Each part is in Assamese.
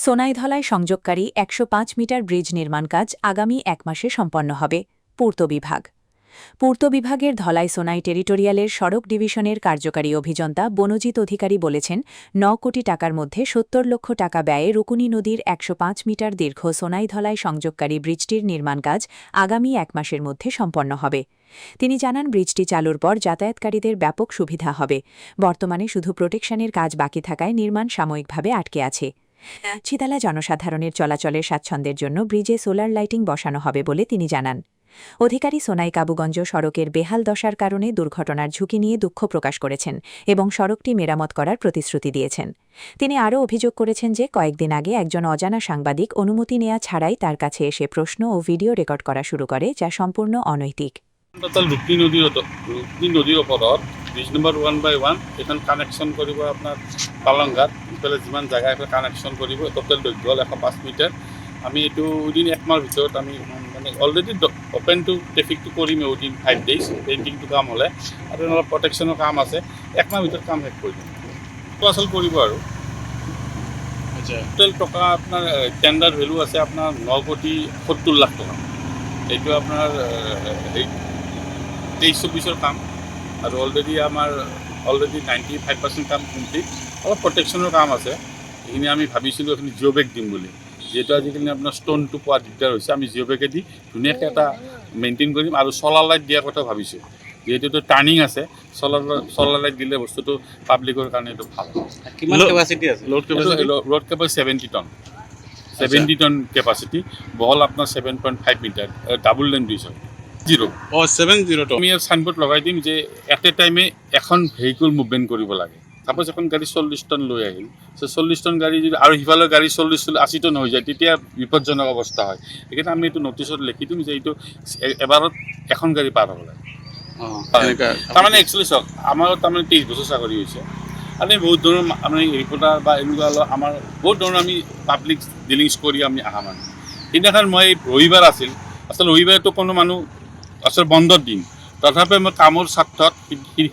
সোনাইধলায় সংযোগকারী ১০৫ মিটার ব্রিজ নির্মাণ কাজ আগামী ১ মাসে সম্পন্ন হবে পূর্ত বিভাগ। পূর্ত বিভাগের ধলাই সোনাই টেরিটোরিয়ালের সড়ক ডিভিশনের কার্যকারী অভিযন্তা বনজিৎ অধিকারী বলেছেন, ৯ কোটি টাকার মধ্যে ৭০ লক্ষ টাকা ব্যয়ে রুকুনি নদীর ১০৫ মিটার দীর্ঘ সোনাইধলাই সংযোগকারী ব্রিজটির নির্মাণ কাজ আগামী ১ মাসের মধ্যে সম্পন্ন হবে। তিনি জানান, ব্রিজটি চালুর পর যাতায়াতকারীদের ব্যাপক সুবিধা হবে। বর্তমানে শুধু প্রোটেকশনের কাজ বাকি থাকায় নির্মাণ সাময়িকভাবে আটকে আছে। চিতালা জনসাধারণের চলাচলের স্বাচ্ছন্দ্যের জন্য ব্রিজে সোলার লাইটিং বসানো হবে বলে তিনি জানান। অধিকারী সোনাই কাবুগঞ্জ সড়কের বেহাল দশার কারণে দুর্ঘটনার ঝুঁকি নিয়ে দুঃখ প্রকাশ করেছেন এবং সড়কটি মেরামত করার প্রতিশ্রুতি দিয়েছেন। তিনি আরও অভিযোগ করেছেন যে কয়েকদিন আগে একজন অজানা সাংবাদিক অনুমতি নেওয়া ছাড়াই তার কাছে এসে প্রশ্ন ও ভিডিও রেকর্ড করা শুরু করে, যা সম্পূর্ণ অনৈতিক। রূপনী নদীৰ ওপৰত ব্ৰিজ নম্বৰ 1/1 এখন কানেকশ্যন কৰিব আপোনাৰ পালংঘাট, ইফালে যিমান জেগা এইফালে কানেকশ্যন কৰিব। টোটেল দৈৰ্ঘ্য হ'ল 105 মিটাৰ। আমি এইটো উইদিন 1 মাহৰ ভিতৰত আমি মানে অলৰেডি অ'পেন টু ট্ৰেফিকটো কৰিমেই উইদিন 5 ডেইজ। পেইণ্টিংটো কাম হ'লে আৰু অলপ প্ৰটেকশ্যনৰ কাম আছে, 1 মাহৰ ভিতৰত কাম শেষ কৰি দিম। চলাচল কৰিব আৰু টোটেল টকা আপোনাৰ টেণ্ডাৰ ভেলু আছে আপোনাৰ 9 কোটি 70 লাখ টকা। এইটো আপোনাৰ 23-24 কাম আৰু অলৰেডি 95% কাম কমপ্লিট। অলপ প্ৰটেকশ্যনৰ কাম আছে, এইখিনি আমি ভাবিছিলোঁ এইখিনি জিঅ' বেগ দিম বুলি। যিহেতু আজিকালি আপোনাৰ ষ্ট'নটো পোৱা দিগদাৰ হৈছে, আমি জিঅ' বেগে দি ধুনীয়াকৈ এটা মেইনটেইন কৰিম আৰু চলাৰ লাইট দিয়াৰ কথা ভাবিছোঁ। যিহেতু এইটো টাৰ্ণিং আছে, চলাৰ লাইট দিলে বস্তুটো পাব্লিকৰ কাৰণে এইটো ভাল। কিমান কেপাচিটি আছে? Load capacity 70 ton. 70 ton capacity, বহল আপোনাৰ 7.5 মিটাৰ, ডাবল লেন ব্ৰিজ হয়। 70 টন। আমি ইয়াত চাইনবোৰ্ড লগাই দিম যে এট এ টাইমে এখন ভেহিকুল মুভমেণ্ট কৰিব লাগে। চাপ'জ এখন গাড়ী 40 টন লৈ আহিল, 40 টন গাড়ী যদি আৰু সিফালৰ গাড়ী 40-80 টন হৈ যায়, তেতিয়া বিপদজনক অৱস্থা হয়। সেইকাৰণে আমি এইটো নটিচত লিখি দিম যে এইটো এবাৰত এখন গাড়ী পাৰ হ'ব লাগে। তাৰমানে একচুৱেলি চাওক, আমাৰ তাৰমানে 23 বছৰ চাকৰি হৈছে। আমি বহুত ধৰণৰ আমি ৰিপৰ্টাৰ বা এনেকুৱা আমাৰ বহুত ধৰণৰ আমি পাব্লিক ডিলিংছ কৰি আমি অহা মানুহ। সেইদিনাখন মই ৰবিবাৰ আছিল, আচলতে ৰবিবাৰেতো কোনো মানুহ আচলতে বন্ধৰ দিন, তথাপি মই কামৰ স্বাৰ্থত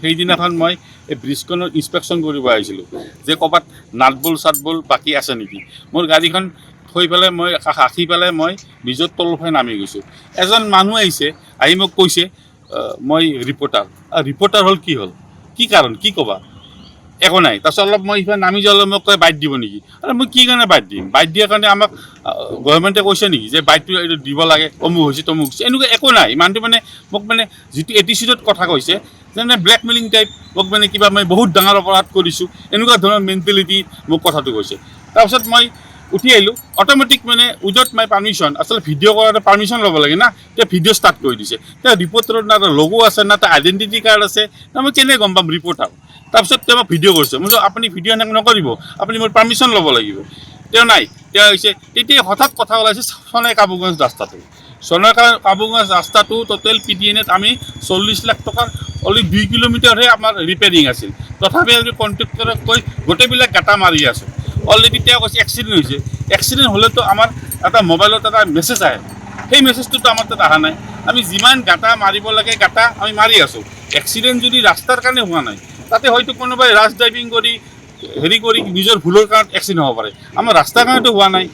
সেইদিনাখন মই এই ব্ৰিজখনৰ ইনস্পেকশ্যন কৰিব আহিছিলোঁ যে ক'ৰবাত নাটবল চাটবল বাকী আছে নেকি। মোৰ গাড়ীখন থৈ পেলাই মই ৰাখি পেলাই মই ব্ৰিজৰ তলফালে নামি গৈছোঁ। এজন মানুহ আহিছে, আহি মোক কৈছে মই ৰিপৰ্টাৰ হ'ল কি হ'ল, কি কাৰণ, কি ক'বা, একো নাই। তাৰপিছত অলপ মই সিফালে নামি যোৱালৈ মোক কয় বাইট দিব নেকি। আৰু মই কি কাৰণে বাইট দিম? বাইট দিয়াৰ কাৰণে আমাক গভৰ্ণমেণ্টে কৈছে নেকি যে বাইটটো এইটো দিব লাগে, অমুক হৈছে তমুক হৈছে, এনেকুৱা একো নাই। মানুহটো মানে মোক মানে যিটো এটিচিউডত কথা কৈছে, যেনে ব্লেকমেইলিং টাইপ, মোক মানে কিবা মই বহুত ডাঙৰ অপৰাধ কৰিছোঁ, এনেকুৱা ধৰণৰ মেণ্টেলিটি মোক কথাটো কৈছে। তাৰপিছত মই উঠি আহিলোঁ, অট'মেটিক মানে উইদাউট মাই পাৰ্মিশ্যন, আচলতে ভিডিঅ' কৰাৰ পাৰ্মিশ্যন ল'ব লাগে না, এতিয়া ভিডিঅ' ষ্টাৰ্ট কৰি দিছে। এতিয়া ৰিপৰ্টাৰত না তাৰ লগো আছে, না তাৰ আইডেণ্টিটি কাৰ্ড আছে, না মই কেনেকৈ গম পাম ৰিপৰ্টাৰ। তাৰপিছত তেওঁ ভিডিঅ' কৰিছে, মই আপুনি ভিডিঅ' এনেকৈ নকৰিব, আপুনি মোৰ পাৰ্মিশ্যন ল'ব লাগিব। তেওঁ নাই, তেওঁ হৈছে। তেতিয়া হঠাৎ কথা ওলাইছে সোনাই কাবুগঞ্জ ৰাস্তাটো। সোনাই কাবুগঞ্জ ৰাস্তাটো টোটেল PDNত আমি 40 লাখ টকাৰ অলৰেডি 2 কিলোমিটাৰহে আমাৰ ৰিপেয়াৰিং আছিল। তথাপি আমি কণ্ট্ৰেক্টৰক কৈ গোটেইবিলাক গাঁটা মাৰি আছোঁ। অলৰেডি তেওঁ কৈছে এক্সিডেণ্ট হৈছে। এক্সিডেণ্ট হ'লেতো আমাৰ এটা মোবাইলত এটা মেছেজ আহে, সেই মেছেজটোতো আমাৰ তাত অহা নাই। আমি যিমান গাঁটা মাৰিব লাগে গাঁটা আমি মাৰি আছোঁ। এক্সিডেণ্ট যদি ৰাস্তাৰ কাৰণে হোৱা নাই, তাতে হয়তো কোনোবাই ৰাছ ড্ৰাইভিং কৰি হেৰি কৰি নিজৰ ভুলৰ কাৰণত এক্সিডেণ্ট হ'ব পাৰে, আমাৰ ৰাস্তাৰ কাৰণেতো হোৱা নাই।